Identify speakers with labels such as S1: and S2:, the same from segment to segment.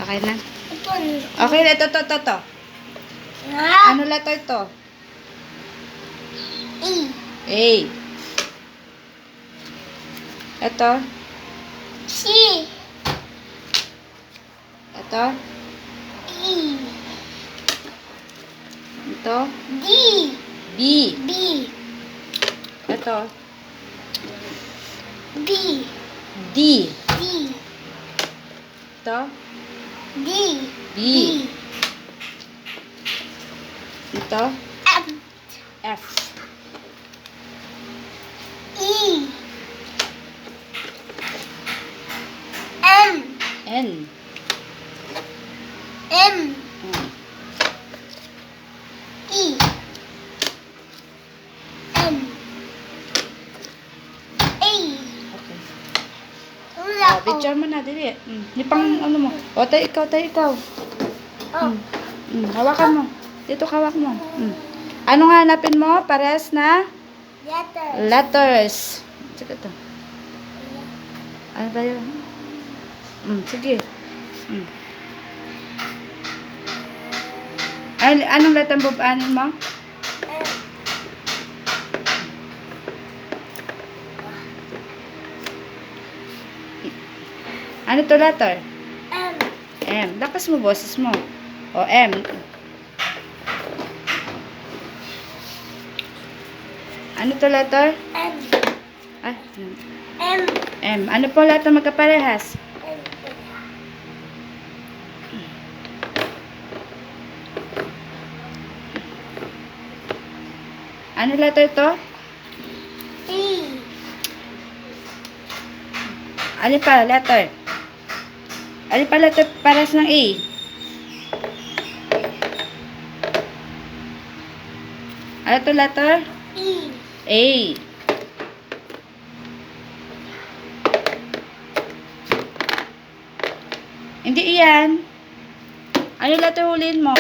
S1: Okay na?
S2: Ipon.
S1: Okay na, to.
S2: Nga.
S1: Ano letter to?
S2: E.
S1: A. Ito.
S2: C.
S1: Ito.
S2: E.
S1: Ito.
S2: D.
S1: B.
S2: B.
S1: Ito.
S2: B.
S1: D.
S2: D.
S1: Ito.
S2: D.
S1: B. Ito.
S2: F.
S1: F.
S2: E. M.
S1: N.
S2: M. E. M. A.
S1: Okay.
S2: Wala
S1: Oh, picture mo na, dili. Di pang ano mo. O, tayo ikaw.
S2: Oh.
S1: Hawakan mo. Dito hawak mo. Ano nga hanapin mo? Parehas na
S2: Letter.
S1: letters. Sige to. Ano ba yun? Sige. Anong letter ang babaanin mo? Ano to letter?
S2: M.
S1: M. Lakas mo, boses mo. O, M. Ano to letter?
S2: M.
S1: Ah,
S2: M.
S1: M. Ano po letter magkaparehas? Ano letter to?
S2: E.
S1: Ano pa letter? Ano pa letter parehas ng A? Ano to letter?
S2: E.
S1: A. Hindi iyan. Ano letter huliin mo?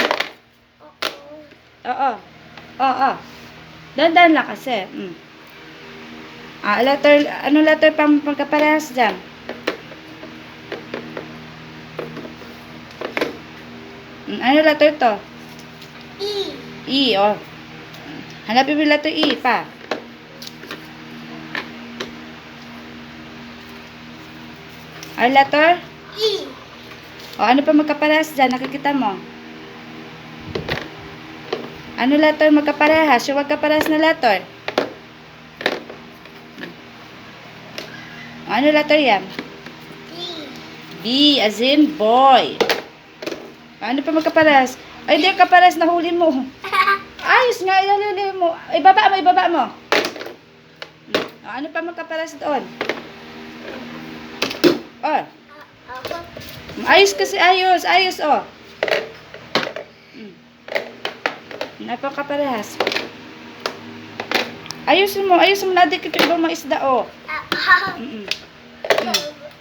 S1: Oo. Oo. Dandan lang kasi. Letter, ano letter pang pagkaparehas dyan? Ano letter to?
S2: E.
S1: E, oh. Hanapin mo yung letter E pa. Ano letter?
S2: E.
S1: O, ano pa magkaparehas dyan? Nakikita mo? Ano letter magkaparehas? Yung magkaparehas na letter. O, ano letter yan?
S2: D.
S1: B, as in boy. O, ano pa magkaparehas? Ay, hindi kaparehas na huli mo. Ayos nga, ilalili mo. Ibaba mo. O, ano pa magkaparehas doon? O,
S2: Ako.
S1: ayos kasi, ayos, oh. Napakaparehas. Ayusin mo, nadikit yung ibang mga isda, oh.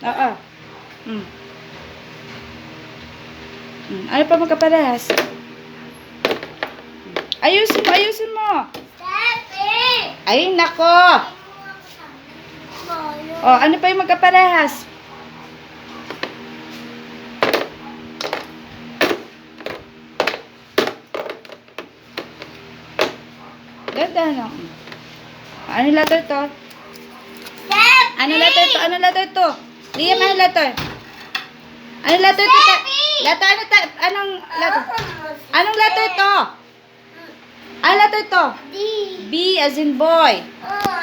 S1: Oo. Ano pa magkaparehas? Ayusin mo.
S2: Stephy.
S1: Ay, nako. Oh, ano pa yung magkaparehas? Ganda, no? Ano letter to?
S2: Stephy.
S1: Ano letter to? Liam, ano letter? Ano letter to? Anong letter? Anong letter to? Ano letter to?
S2: D.
S1: B as in boy.
S2: Oh,